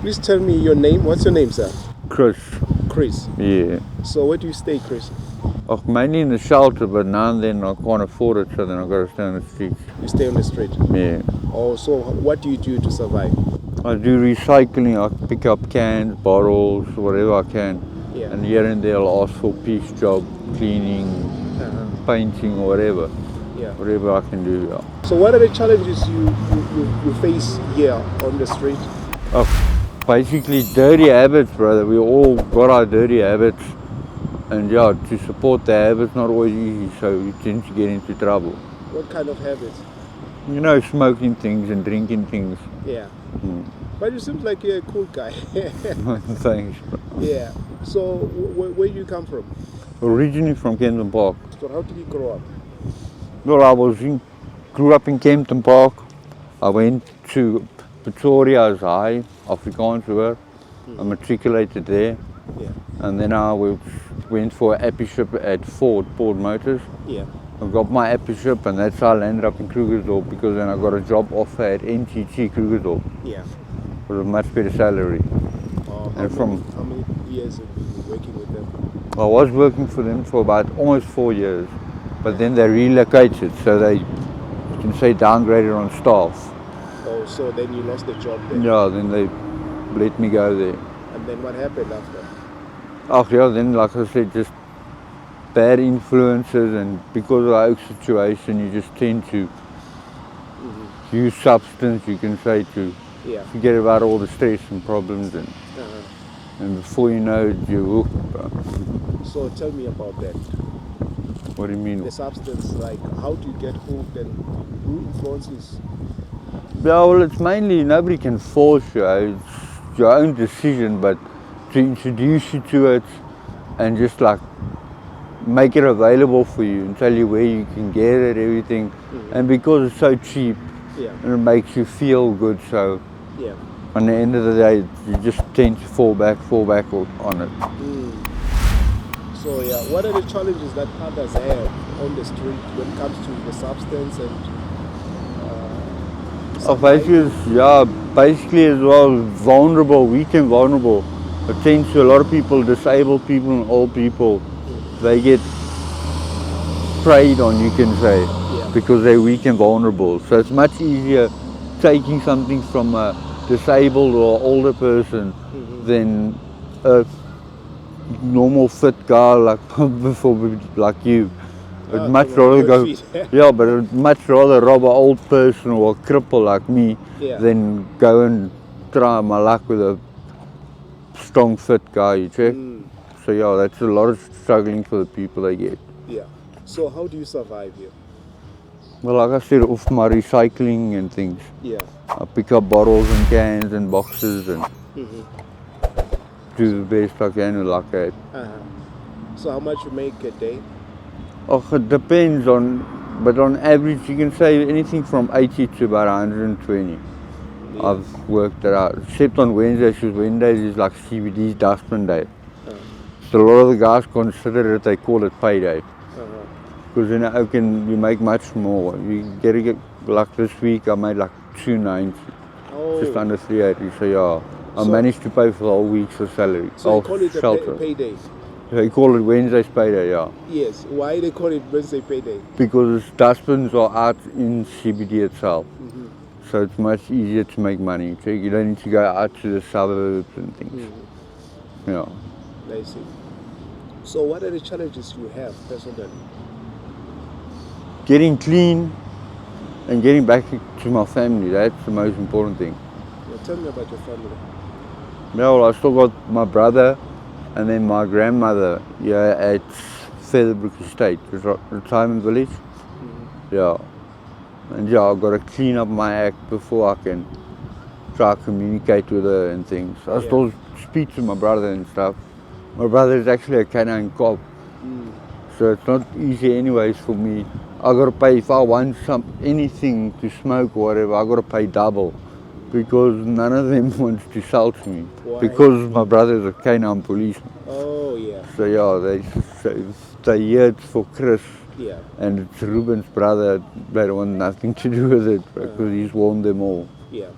Please tell me your name. What's your name, sir? Chris. Chris. Yeah. So where do you stay, Chris? Mainly in the shelter, but now and then I can't afford it, so then I've got to stay on the streets. You stay on the street. Yeah. Oh, so what do you do to survive? I do recycling. I pick up cans, bottles, whatever I can. Yeah. And here and there I'll ask for piece job, cleaning, painting, or whatever. Yeah. Whatever I can do. Yeah. So what are the challenges you face here on the street? Basically dirty habits, brother. We all got our dirty habits. And yeah, to support the habits not always easy, so you tend to get into trouble. What kind of habits? You know, smoking things and drinking things. Yeah. But you seem like you're a cool guy. Thanks, bro. Yeah. So where do you come from? Originally from Kempton Park. So how did you grow up? Well, I grew up in Kempton Park. I went to Pretoria as high, Afrikaans hoor. I matriculated there. Yeah. And then I went for an apprenticeship at Ford Motors. Yeah. I got my apprenticeship, and that's how I landed up in Krugersdorp, because then I got a job offer at NTT Krugersdorp. Yeah. For a much better salary. How many years have you been working with them? I was working for them for about almost 4 years, but then they relocated, so they, you can say, downgraded on staff. Oh, so then you lost the job there? Yeah, then they let me go there. And then what happened after? Then like I said, just bad influences, and because of our situation, you just tend to use substance, you can say, to forget about all the stress and problems, and before you know it, you're hooked, bro. So tell me about that. What do you mean? The substance, like how do you get hooked and who influences? Yeah, well, it's mainly, nobody can force you, it's your own decision, but to introduce you to it and just like make it available for you and tell you where you can get it, everything. And because it's so cheap, and it makes you feel good, so on the end of the day, you just tend to fall back on it. So what are the challenges that others have on the street when it comes to the substance and basically as well, weak and vulnerable. It tends to a lot of people, disabled people and old people, they get preyed on, you can say, because they're weak and vulnerable. So it's much easier taking something from a disabled or older person than a normal fit guy like you. I'd much rather go, but I'd much rather rob an old person or a cripple like me than go and try my luck with a strong fit guy, you check? So that's a lot of struggling for the people they get. Yeah. So how do you survive here? Well, like I said, off my recycling and things. Yeah. I pick up bottles and cans and boxes and do the best I can like that. So how much you make a day? It depends but on average you can say anything from 80 to about 120. I've worked it out, except on Wednesdays, because Wednesdays is like CBD's dustbin day. So a lot of the guys consider it, they call it payday. Because you make much more. You get like this week I made like 290, just under 380. So I managed to pay for the whole week's salary. So you call it a payday? They call it Wednesday's payday, Yes, why they call it Wednesday payday? Because dustbins are out in CBD itself. So it's much easier to make money. You don't need to go out to the suburbs and things. I see. So what are the challenges you have personally? Getting clean and getting back to my family, that's the most important thing. Tell me about your family. Well, I still got my brother and then my grandmother at Featherbrook Estate, retirement village. And I've got to clean up my act before I can try to communicate with her and things. I still speak to my brother and stuff. My brother is actually a canine cop, so it's not easy anyways for me. I got to pay, if I want anything to smoke or whatever, I got to pay double, because none of them wants to sell to me. Why? Because my brother is a canine policeman. Oh yeah. So they hear it's for Chris. Yeah. And it's Ruben's brother, they don't want nothing to do with it because he's warned them all. Yeah.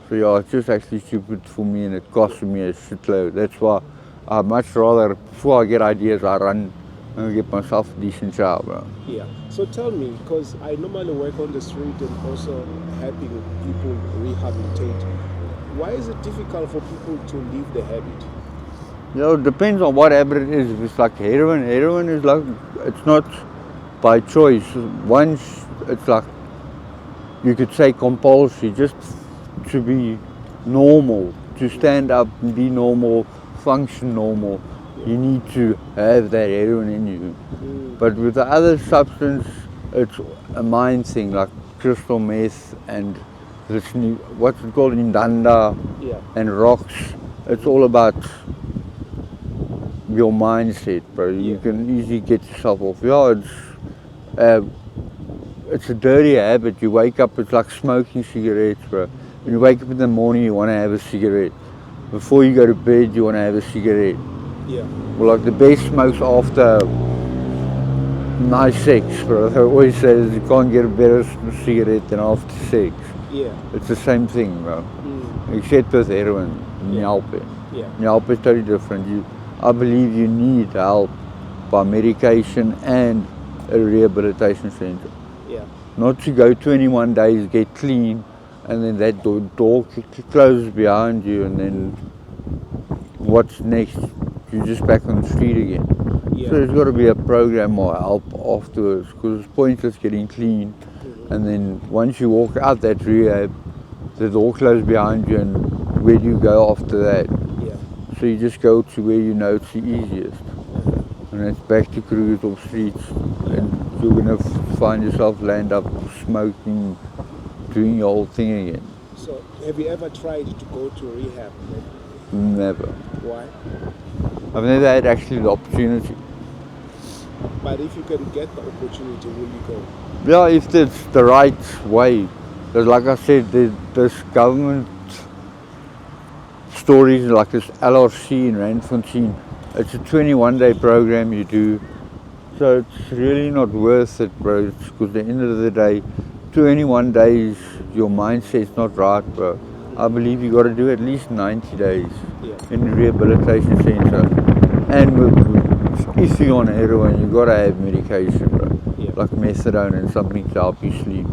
So yeah, it's just actually stupid for me and it costs me a shitload. That's why I much rather, before I get ideas, I run and get myself a decent job, bro. Yeah. So tell me, because I normally work on the street and also helping people rehabilitate. Why is it difficult for people to leave the habit? You know, it depends on what habit it is. If it's like heroin is like, it's not by choice. Once it's like, you could say compulsory, just to be normal, to stand up and be normal, function normal. You need to have that heroin in you. But with the other substance, it's a mind thing, like crystal meth and this new, what's it called, indanda Yeah. and rocks. It's all about your mindset, bro. You Yeah. can easily get yourself off. Yeah, it's a dirty habit. You wake up, it's like smoking cigarettes, bro. When you wake up in the morning, you want to have a cigarette. Before you go to bed, you want to have a cigarette. Yeah. Well, like the best smokes after nice sex, bro. They always say you can't get a better cigarette than after sex. Yeah. It's the same thing, bro. Except with heroin, nyalpe. Yeah. Nyalpe is totally different. I believe you need help by medication and a rehabilitation center. Yeah. Not to go 21 days, get clean, and then that door closes behind you, and then what's next? You're just back on the street again. Yeah. So there's got to be a program or help afterwards, because it's pointless getting clean, and then once you walk out that rehab, the door closes behind you, and where do you go after that? Yeah. So you just go to where you know it's the easiest, and it's back to Krugersdorp streets, and you're gonna find yourself land up smoking, doing your whole thing again. So have you ever tried to go to rehab? Never. Why? I've never had actually the opportunity. But if you can get the opportunity, will you go? Yeah, if it's the right way. Because like I said, this government stories like this LRC in Randfontein, it's a 21-day program you do. So it's really not worth it, bro. Because at the end of the day, 21 days, your mindset's not right, bro. I believe you got to do at least 90 days in a rehabilitation center. And if you're on heroin, you got to have medication, bro. Like methadone and something to help you sleep.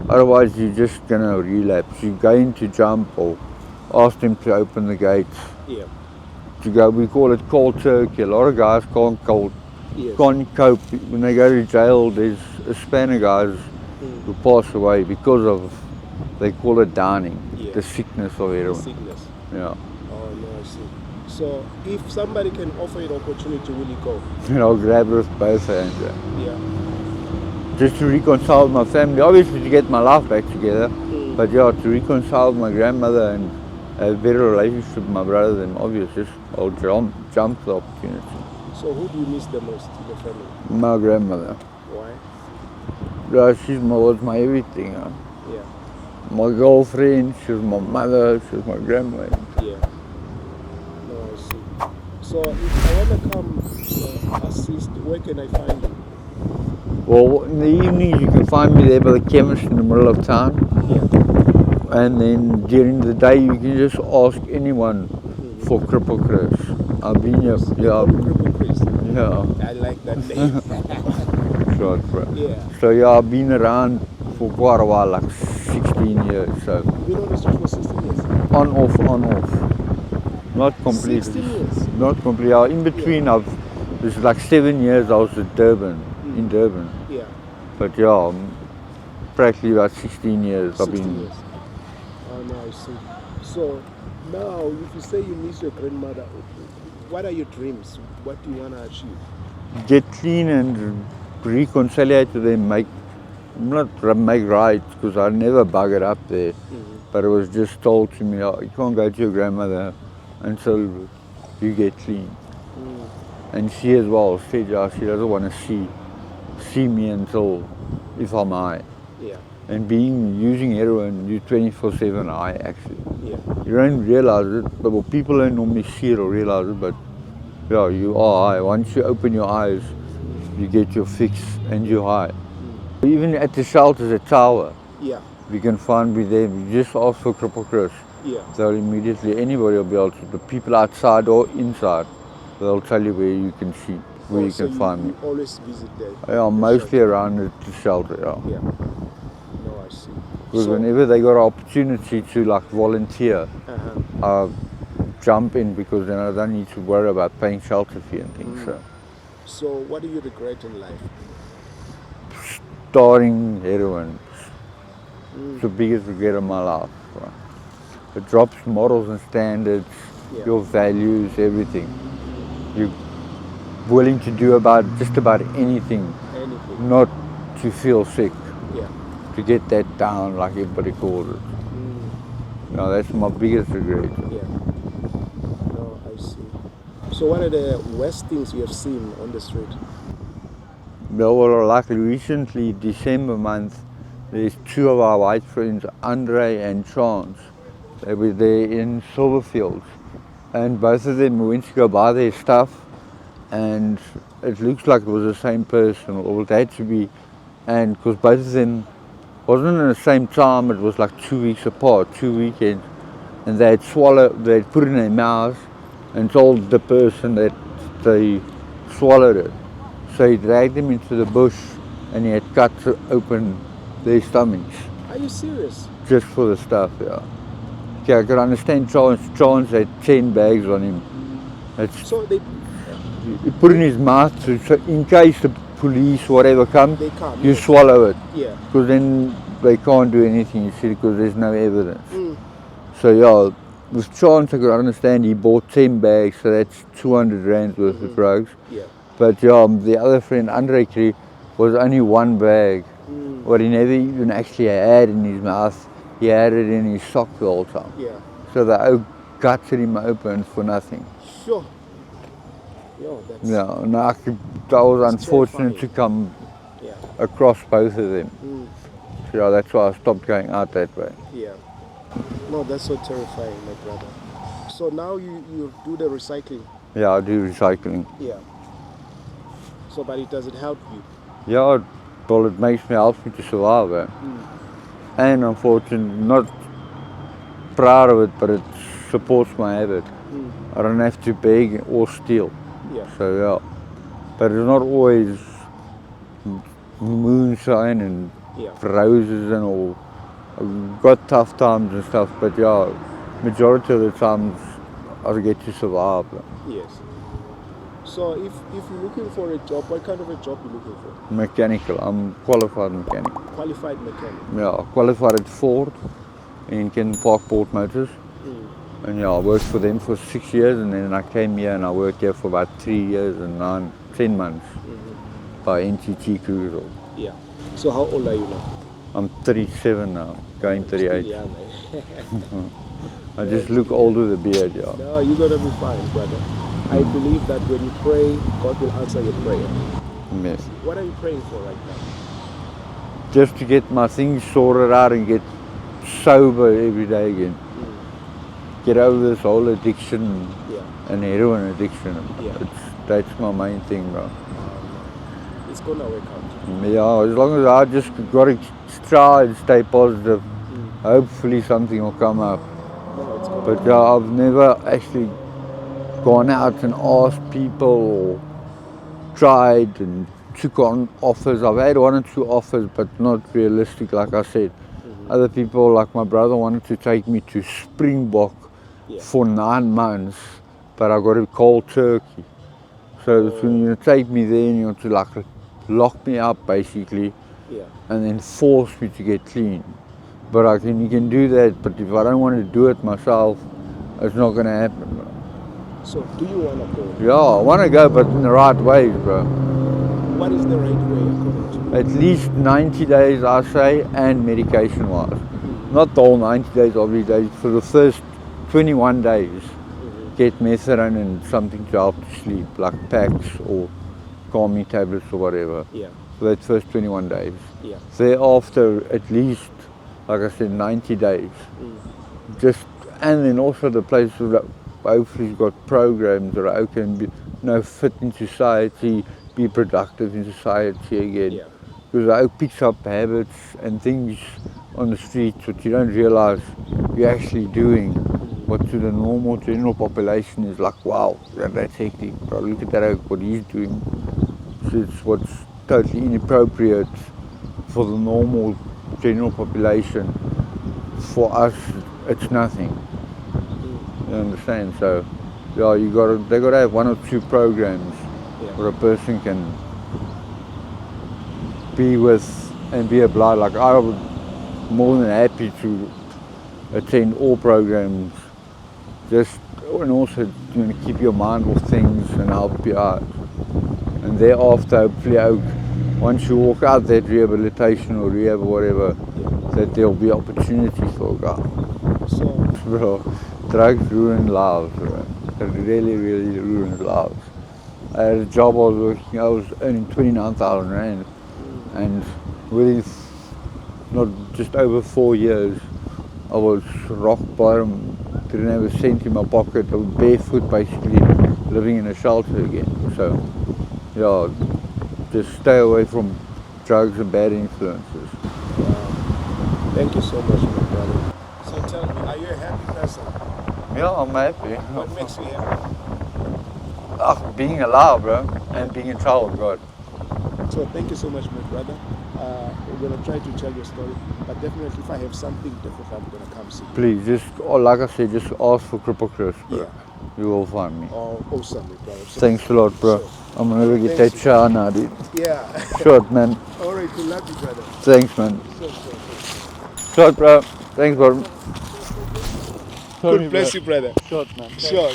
Otherwise, you're just going to relapse. You're going to jump or ask them to open the gates. Yeah. To go, we call it cold turkey. A lot of guys can't cope. Yes. Can't cope. When they go to jail, there's a span of guys who pass away because of, they call it downing, the sickness of heroin. Sickness. Yeah. Oh no, I see. So if somebody can offer you the opportunity, will you go? And I'll grab it with both hands. Yeah. Just to reconcile with my family, obviously to get my life back together, but yeah, to reconcile with my grandmother and have a better relationship with my brother, then obviously I'll jump the opportunity. So who do you miss the most in the family? My grandmother. Why? Yeah, she was my everything. Yeah. My girlfriend, she was my mother, she was my grandmother. Yeah. No, I see. So if I want to come assist, where can I find you? Well, in the evenings you can find me there by the chemist in the middle of town. Yeah. And then during the day you can just ask anyone for Cripple Chris. I've been here, Cripple Chris. yeah. I like that name. Short, bro. Yeah. So yeah, I've been around for quite a while, like 16 years. So You've been on the street for 16 years? on off. Not completely. 16 years? Not completely. In between, there's like 7 years I was at Durban, in Durban. Yeah. But yeah, practically about 16 years I've 16 been. years. Oh no, I see. So now, if you say you miss your grandmother, what are your dreams? What do you want to achieve? Get clean and reconcile with them, not make right, because I never buggered up there. But it was just told to me, oh, you can't go to your grandmother until you get clean. And she as well said, yeah, she doesn't want to see me until if I'm high. Yeah. And using heroin, you're 24/7 high actually. Yeah. You don't realize it, but well, people don't normally see it or realize it, but yeah, you are high. Once you open your eyes, you get your fix and you're high. Even at the shelters at Tower, Yeah. you can find me there. You just ask for Cripple Chris. Yeah. they'll immediately, anybody will be able to, the people outside or inside, they'll tell you where you can see, where Oh, you so can find me. you always visit there? Yeah, mostly around the shelter, yeah. Yeah. No, I see. Because So, whenever they got an opportunity to like volunteer, uh-huh. jump in, because then I don't need to worry about paying shelter fee and things. So what do you regret in life? Starting heroin, it's the biggest regret of my life. Right? It drops morals and standards, Yeah. your values, everything. You're willing to do about just about anything, Anything. not to feel sick, Yeah. to get that down like everybody calls it. No, that's my biggest regret. Yeah. No, I see. So what are the worst things you have seen on the street? Well, like recently, December month, there's two of our white friends, Andre and Chance. They were there in Silverfields, and both of them went to go buy their stuff, and it looks like it was the same person, or it had to be, and because both of them wasn't at the same time, it was like 2 weeks apart, 2 weekends, and they had put it in their mouths and told the person that they swallowed it. So he dragged them into the bush and he had cut open their stomachs Are you serious? just for the stuff, yeah. Okay, I could understand Chance had 10 bags on him. So they He put in his mouth so in case the police, whatever, come, They come, you yes. swallow it. Yeah. Because then they can't do anything, you see, because there's no evidence. So yeah, with Chance I could understand he bought 10 bags, so that's 200 rand worth of drugs. Yeah. But yeah, the other friend, Andre Cree, was only one bag. What he never even actually had in his mouth. He had it in his sock the whole time. Yeah. So they gutted him open for nothing. Sure. Yo, that's Yeah, and I was It's unfortunate terrifying. to come yeah. across both of them. So yeah, that's why I stopped going out that way. Yeah. No, that's so terrifying, my brother. So now you do the recycling. Yeah, I do recycling. Yeah. So but it doesn't help you. Yeah, well, it helps me to survive. And unfortunately, not proud of it, but it supports my habit. I don't have to beg or steal. Yeah. So yeah, but it's not always moonshine and Yeah. roses and all. I've got tough times and stuff, but yeah, majority of the times I get to survive. Yes. So if you're looking for a job, what kind of a job are you looking for? Mechanical, I'm qualified mechanic. Qualified mechanic. Yeah, qualified at Ford in Kempton Park Port Motors. And yeah, I worked for them for 6 years, and then I came here and I worked here for about 3 years and 10 months by NTT Cruise. Yeah. So how old are you now? I'm 37 now, going 38. Yeah, man. I just look old with a beard, yeah. No, you're gonna be fine, brother. I believe that when you pray, God will answer your prayer. Yes. What are you praying for right now? Just to get my things sorted out and get sober every day again. Get over this whole addiction Yeah. and heroin addiction. Yeah. That's my main thing, bro. It's gonna work out. Yeah, as long as I just got to try and stay positive, hopefully something will come up. No, it's gonna But yeah, I've never actually gone out and asked people or tried and took on offers. I've had 1 or 2 offers, but not realistic, like I said. Other people, like my brother, wanted to take me to Springbok for 9 months, but I got a cold turkey. So it's when you take me there and you want to like lock me up basically, and then force me to get clean. But you can do that, but if I don't want to do it myself, it's not going to happen. So do you wanna go? Yeah, I want to go, but in the right ways, bro. What is the right way according to you? At least 90 days, I say, and medication-wise. Not the whole 90 days, obviously. For the first 21 days, get methadone and something to help to sleep, like packs or calming tablets or whatever. Yeah. For that first 21 days. Yeah. Thereafter, at least, like I said, 90 days. And then also the places that hopefully got programs that I can be, fit in society, be productive in society again. Yeah. Because I picks up habits and things on the streets, but you don't realize you're actually doing what to the normal general population is like, wow, that's hectic, bro, look at that, what he's doing. So it's what's totally inappropriate for the normal general population. For us, it's nothing. You understand? So, yeah, they gotta have 1 or 2 programs where a person can be with and be applied. Like I would more than happy to attend all programs, just and also keep your mind off things and help you out. And thereafter, hopefully, once you walk out that rehabilitation or rehab or whatever, that there'll be opportunities for a guy. So, Bro, drugs ruin lives, bro. It really, really ruins lives. I had a job I was earning 29,000 Rand, and within not just over 4 years, I was rock bottom, didn't have a cent in my pocket, I was barefoot basically, living in a shelter again. So, yeah, just stay away from drugs and bad influences. thank you so much, my brother. So tell me, are you a happy person? Yeah, I'm happy. What makes you happy? Being alive, bro, and being a child of God. So thank you so much, my brother. We're gonna try to tell your story, but definitely if I have something different, I'm gonna come see you. Please, like I said, just ask for Cripple Chris, bro. Yeah. You will find me. Oh, awesome, my brother. So, Thanks a lot, bro. So, I'm gonna go get thanks. that shower now, dude. yeah. Short, man. All right, we love you, brother. Thanks, man. So. Short, bro. Thanks, bro. God bless you, brother. Short, man. Sure.